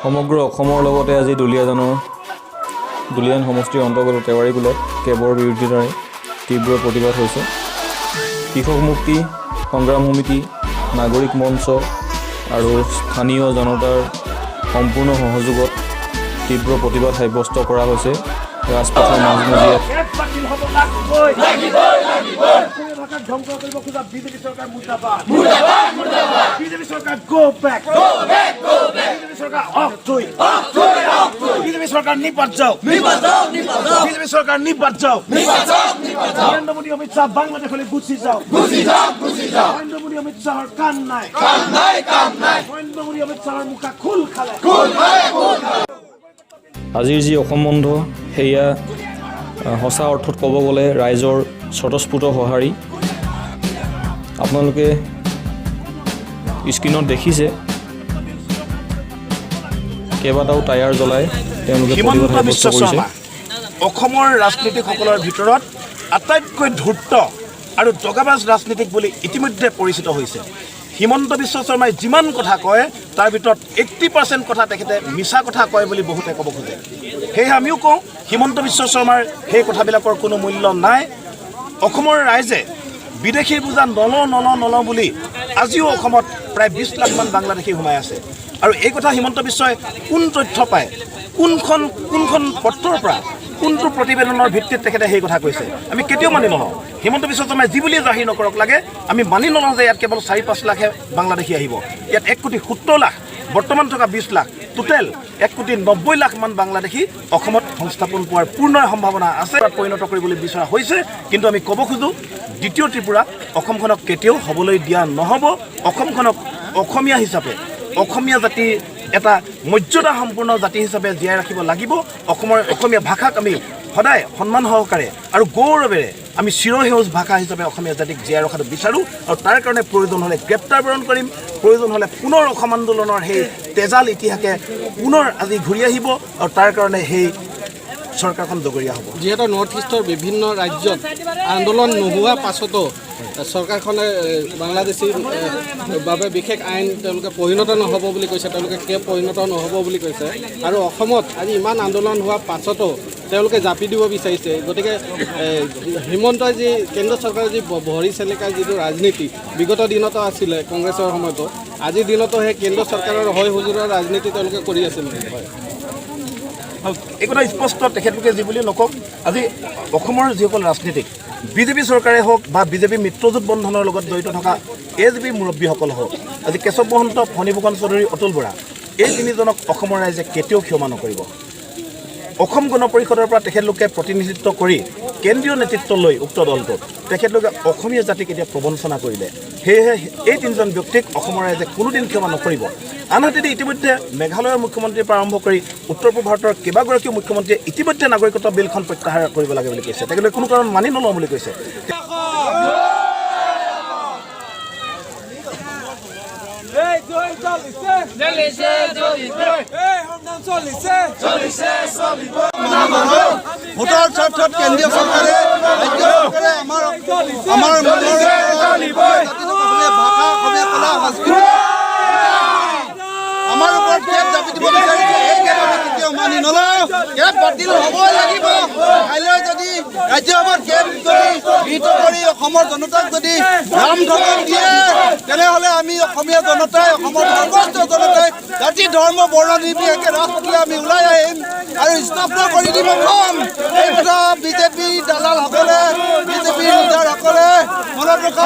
সমগ্ৰ অসমৰ লগতে আজি দুলীয়াজান সমষ্টিৰ অন্তৰ্গত তেওৱাৰীকুলত কেবৰ বিৰোধিতাৰে তীব্ৰ প্ৰতিবাদ হৈছে। কৃষক মুক্তি সংগ্ৰাম সমিতি, নাগৰিক মঞ্চ আৰু স্থানীয় জনতাৰ সম্পূৰ্ণ সহযোগত তীব্ৰ প্ৰতিবাদ সাব্যস্ত কৰা হৈছে। ৰাজপথৰ মাজমজিয়াত ধ্বংস কৰিব খোজা বিজেপি চৰকাৰ মুৰ্দাবাদ, বিজেপি চৰকাৰ গো বেক, বিজেপি চৰকাৰ বিজেপি চৰকাৰ নিপাত যাওক, বিজেপি চৰকাৰ নিপাত যাওক, নৰেন্দ্ৰ মোদী অমিত শ্বাহ বাংলাদেশলৈ গুচি যাওক, নৰেন্দ্ৰ মোদী অমিত শ্বাহৰ কাম নাই, নৰেন্দ্ৰ মোদী অমিত শ্বাহৰ মুখা খোল খালে। আজিৰ যি অসম বন্ধ সেয়া সঁচা অৰ্থত ক'ব গ'লে ৰাইজৰ স্বতঃস্ফূৰ্ত সঁহাৰি। আপোনালোকে স্ক্ৰীণত দেখিছে কেইবাটাও টায়াৰ জ্বলাই তেওঁলোকে প্ৰতিবাদ সাব্যস্ত কৰিছে। অসমৰ ৰাজনীতিকসকলৰ ভিতৰত আটাইতকৈ ধূৰ্ত আৰু জগাবাজ ৰাজনীতিক বুলি ইতিমধ্যে পৰিচিত হৈছে। হিমন্ত বিশ্ব শৰ্মাই যিমান কথা কয় তাৰ ভিতৰত 80% কথা তেখেতে মিছা কথা কয় বুলি বহুতে ক'ব খোজে। সেয়ে আমিও কওঁ হিমন্ত বিশ্ব শৰ্মাৰ সেই কথাবিলাকৰ কোনো মূল্য নাই। অসমৰ ৰাইজে বিদেশী বোজা নলওঁ বুলি আজিও অসমত প্ৰায় 20 লাখ মান বাংলাদেশী সোমাই আছে। আৰু এই কথা হিমন্ত বিশ্বই কোন তথ্য পায়, কোনখন পত্ৰৰ পৰা, কোনটো প্ৰতিবেদনৰ ভিত্তিত তেখেতে সেই কথা কৈছে আমি কেতিয়াও মানি নলওঁ। হিমন্ত বিশ্ব শৰ্মাই যি বুলি জাহিৰ নকৰক লাগে আমি মানি নলওঁ যে ইয়াত কেৱল 4-5 লাখহে বাংলাদেশী আহিব। ইয়াত 1,70,00,000 লাখ, বৰ্তমান থকা 20 লাখ, টোটেল 1,90,00,000 লাখ মান বাংলাদেশী অসমত সংস্থাপন পোৱাৰ পূৰ্ণ সম্ভাৱনা আছে। পৰিণত কৰিবলৈ বিচৰা হৈছে, কিন্তু আমি ক'ব খোজোঁ দ্বিতীয় ত্ৰিপুৰা অসমখনক কেতিয়াও হ'বলৈ দিয়া নহ'ব। অসমখনক অসমীয়া হিচাপে, অসমীয়া জাতিৰ এটা মৰ্যাদা সম্পূৰ্ণ জাতি হিচাপে জীয়াই ৰাখিব লাগিব। অসমীয়া ভাষাক আমি সদায় সন্মান সহকাৰে আৰু গৌৰৱেৰে আমি চিৰসেউজ ভাষা হিচাপে অসমীয়া জাতিক জীয়াই ৰখাটো বিচাৰোঁ। আৰু তাৰ কাৰণে প্ৰয়োজন হ'লে গ্ৰেপ্তাৰ বৰণ কৰিম, প্ৰয়োজন হ'লে পুনৰ অসম আন্দোলনৰ সেই তেজাল ইতিহাসে পুনৰ আজি ঘূৰি আহিব আৰু তাৰ কাৰণে সেই চৰকাৰখন জগৰীয়া হ'ব। যিহেতু নৰ্থ ইষ্টৰ বিভিন্ন ৰাজ্যত আন্দোলন নোহোৱা পাছতো চৰকাৰখনে বাংলাদেশীৰ বাবে বিশেষ আইন তেওঁলোকে পৰিণত নহ'ব বুলি কৈছে, তেওঁলোকে কিয় পৰিণত নহ'ব বুলি কৈছে। আৰু অসমত আজি ইমান আন্দোলন হোৱা পাছতো তেওঁলোকে জাপি দিব বিচাৰিছে। গতিকে হিমন্তই যি কেন্দ্ৰ চৰকাৰৰ যি ভৰি চেলেকাৰ যিটো ৰাজনীতি বিগত দিনতো আছিলে কংগ্ৰেছৰ সময়তো, আজিৰ দিনতো সেই কেন্দ্ৰ চৰকাৰৰ হয় হুজুৰৰ ৰাজনীতি তেওঁলোকে কৰি আছিল। এই কথা স্পষ্ট, তেখেতলোকে যি বুলি নকওক আজি অসমৰ যিসকল ৰাজনীতিক বিজেপি চৰকাৰে হওক বা বিজেপি মিত্ৰজোঁট বন্ধনৰ লগত জড়িত থকা AJP মুৰব্বীসকল হওক, আজি কেশৱ মহন্ত, ফণীভূষণ চৌধুৰী, অতুল বৰা, এই তিনিজনক অসমৰ ৰাইজে কেতিয়াও ক্ষমা নকৰিব। অসম গণ পৰিষদৰ পৰা তেখেতলোকে প্ৰতিনিধিত্ব কৰি কেন্দ্ৰীয় নেতৃত্ব লৈ উক্ত দলটোত তেখেতলোকে অসমীয়া জাতিক এতিয়া প্ৰবঞ্চনা কৰিলে। সেয়েহে এই তিনিজন ব্যক্তিক অসমৰ ৰাইজে কোনোদিন ক্ষমা নকৰিব। আনহাতে ইতিমধ্যে মেঘালয়ৰ মুখ্যমন্ত্ৰীৰ পৰা আৰম্ভ কৰি উত্তৰ পূব ভাৰতৰ কেইবাগৰাকীও মুখ্যমন্ত্ৰীয়ে ইতিমধ্যে নাগৰিকত্ব বিলখন প্ৰত্যাহাৰ কৰিব লাগে বুলি কৈছে। তেখেতলোকে কোনো কাৰণ মানি নলওঁ বুলি কৈছে। ভোটৰ স্বাৰ্থত কেন্দ্ৰীয় চৰকাৰে ৰাজ্য চৰকাৰে আমাৰ ভাষা, অসমীয়া কলা, সংস্কৃতি আমাৰ ওপৰত কেব জাপি দিব বিচাৰিছে। এই কেব আমি কেতিয়াও মানি নলওঁ। কেব বাতিল হ'বই লাগিব। কাইলৈ যদি ৰাজ্যসভাত কেব যদি গৃহীত কৰি অসমৰ জনতাক যদি ৰাম ধমক দিয়ে, তেনেহ'লে আমি অসমীয়া জনতাই, অসমৰ সৰ্বস্ত জনতাই জাতি ধৰ্ম বৰ্ণ নিৰ্বিশেষে ৰাজপথলৈ আমি ওলাই আহিম আৰু স্তব্ধ কৰি দিব কম। এই কথা বিজেপি দালালসকলে, বিজেপিৰ লিডাৰসকলে মনত ৰখা